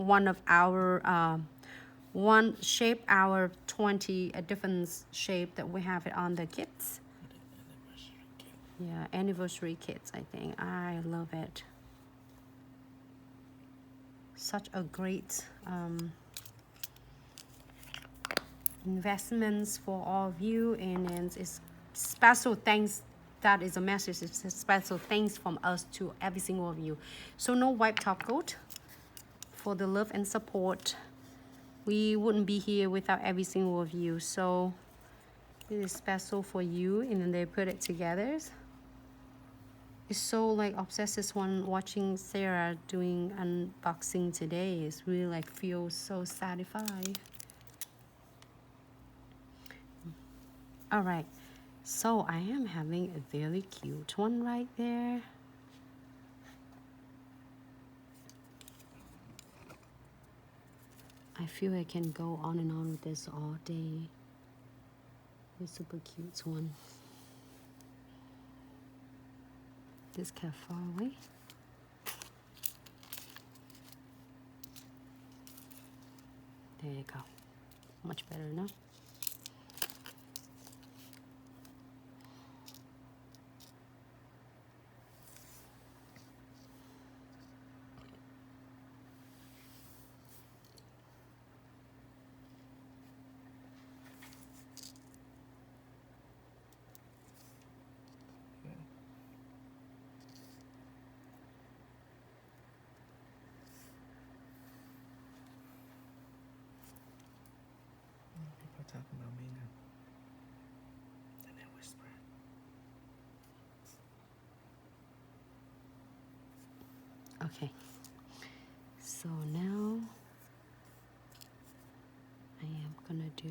one of our one shape our 20 different shape that we have it on the kits. Yeah, anniversary kits. I think I love it. Such a great investments for all of you, and it's special thanks. That is a message. It's a special thanks from us to every single of you. So no white top coat for the love and support. We wouldn't be here without every single of you. So it is special for you, and then they put it together. It's so like obsessed one watching Sarah doing unboxing today. It's really like feels so satisfied. All right, so I am having a very cute one right there. I feel I can go on and on with this all day. It's super cute one. This cat far away. There you go. Much better now. Talking about me now. And then whisper. Okay. So now I am gonna do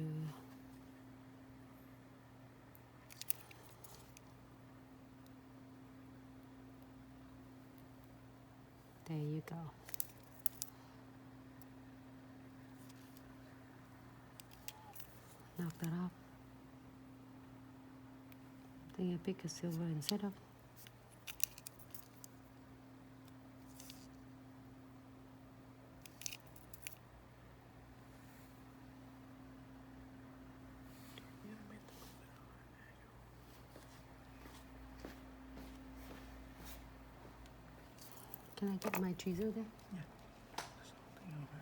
there you go. Knock that up. I think I pick a silver instead of. Can I get my tweezer there? Yeah. There's something over.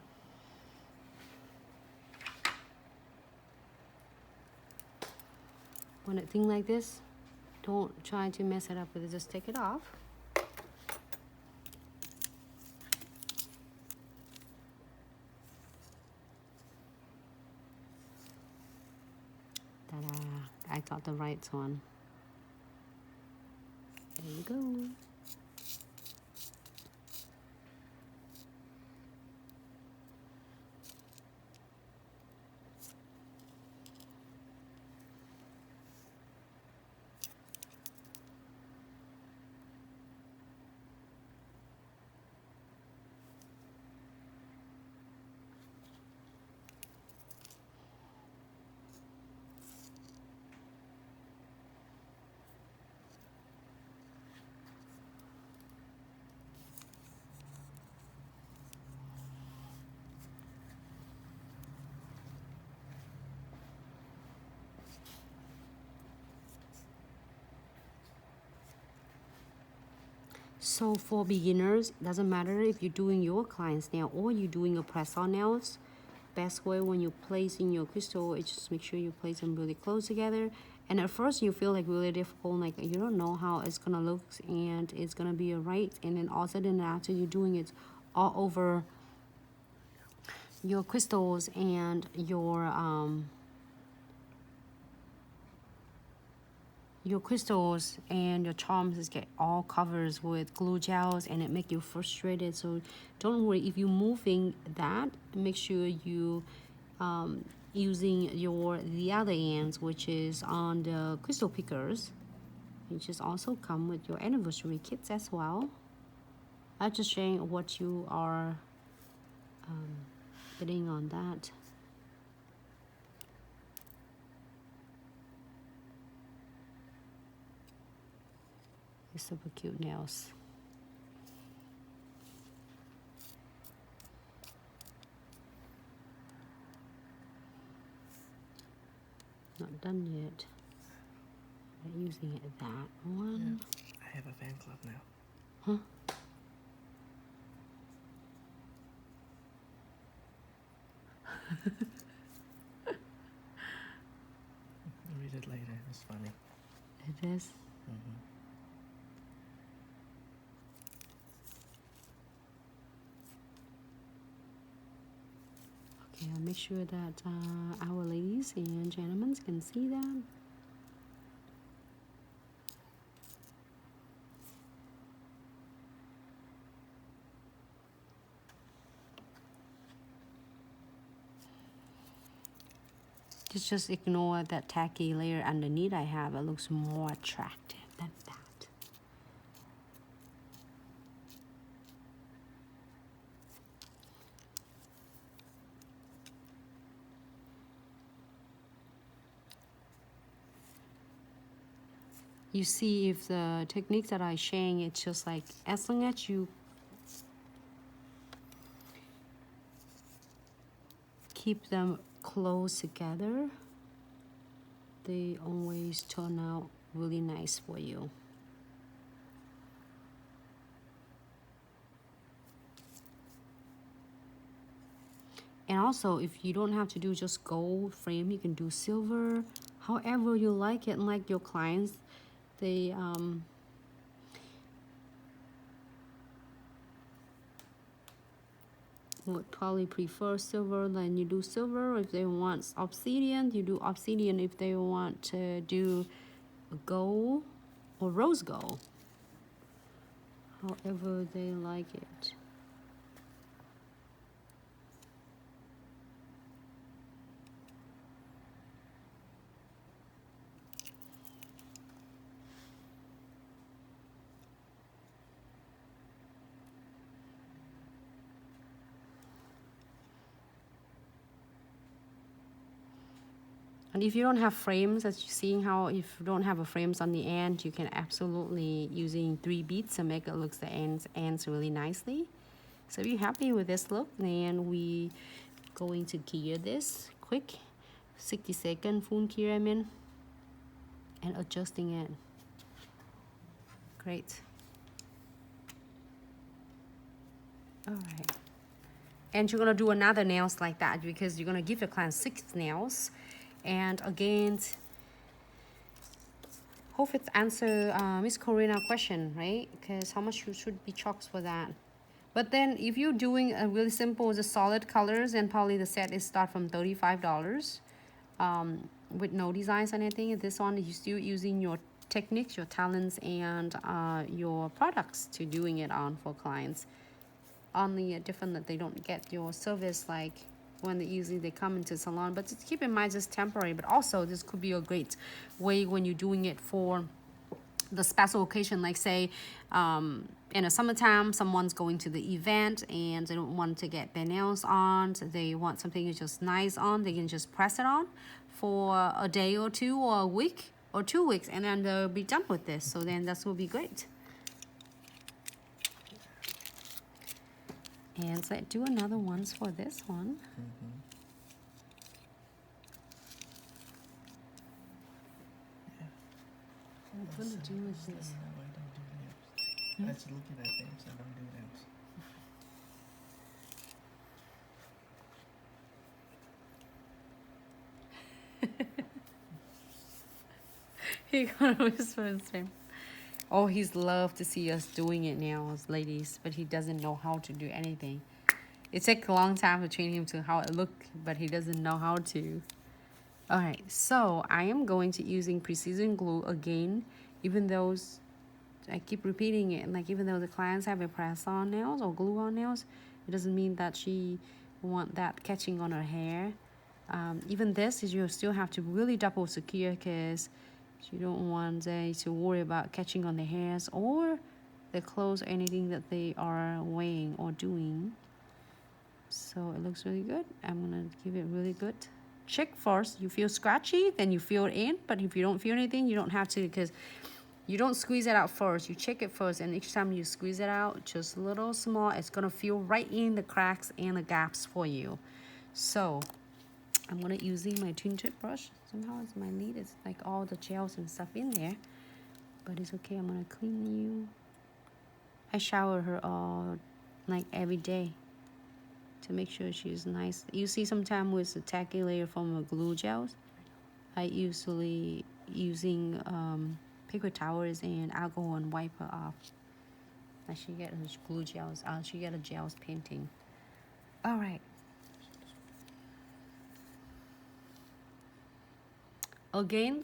When a thing like this, don't try to mess it up with it. Just take it off. Ta-da! I got the right one. There you go. So for beginners, doesn't matter if you're doing your client's nail or you're doing a press-on nails, best way when you place in your crystal is just make sure you place them really close together. And at first you feel like really difficult, like you don't know how it's gonna look and it's gonna be right. And then all of a sudden after you're doing it all over your crystals and your crystals and your charms get all covered with glue gels, and it make you frustrated. So don't worry if you're moving that. Make sure you using the other ends, which is on the crystal pickers, which is also come with your anniversary kits as well. I'm just sharing what you are getting on that. Super cute nails. done yet. We're using it that one. Yeah. I have a fan club now. Huh? Read it later. It's funny. It is. Okay, I'll make sure that our ladies and gentlemen can see that. Just ignore that tacky layer underneath I have. It looks more attractive than that. You see, if the techniques that I sharing, it's just like as long as you keep them close together, they always turn out really nice for you. And also, if you don't have to do just gold frame, you can do silver, however you like it. And like your clients, they would probably prefer silver, then you do silver. If they want obsidian, you do obsidian. If they want to do gold or rose gold, however they like it. And if you don't have frames, as you're seeing how if you don't have a frames on the end, you can absolutely using 3 beads to make it look the ends really nicely. So if you're happy with this look, then we going to cure this quick, 60-second full cure and adjusting it. Great. All right. And you're gonna do another nails like that because you're gonna give your client 6 nails. And again, hope it's answer Miss Corina question, right? Because how much you should be charged for that. But then if you're doing a really simple, the solid colors, and probably the set is start from $35 with no designs or anything. This one, you're still using your techniques, your talents, and your products to doing it on for clients. Only different that they don't get your service like when they come into salon, but just keep in mind it's temporary. But also this could be a great way when you're doing it for the special occasion, like say in the summertime someone's going to the event and they don't want to get their nails on, so they want something just nice on, they can just press it on for a day or two or a week or 2 weeks, and then they'll be done with this. So then that will be great. And so let's do another ones for this one. What do you do with this? No, I don't do nails. I just looking at nails. I don't do nails. He gonna whisper his name. Oh, he's love to see us doing it now as ladies, but he doesn't know how to do anything. It takes a long time to train him to how it look, but he doesn't know how to. Alright, so I am going to using precision glue again, even though I keep repeating it, like even though the clients have a press on nails or glue on nails, it doesn't mean that she want that catching on her hair. Even this is you still have to really double secure because you don't want they to worry about catching on the hairs or the clothes or anything that they are wearing or doing. So it looks really good. I'm gonna give it really good. Check first. You feel scratchy, then you feel it in. But if you don't feel anything, you don't have to, because you don't squeeze it out first. You check it first, and each time you squeeze it out, just a little small, it's gonna feel right in the cracks and the gaps for you. So I'm gonna using my twin tip brush. Somehow it's my lid, it's like all the gels and stuff in there, but it's okay. I'm gonna clean you. I shower her like every day to make sure she's nice. You see, sometimes with the tacky layer from a glue gels, I usually using paper towels and alcohol and wipe her off. And she get her glue gels. She get a gels painting. All right. Again,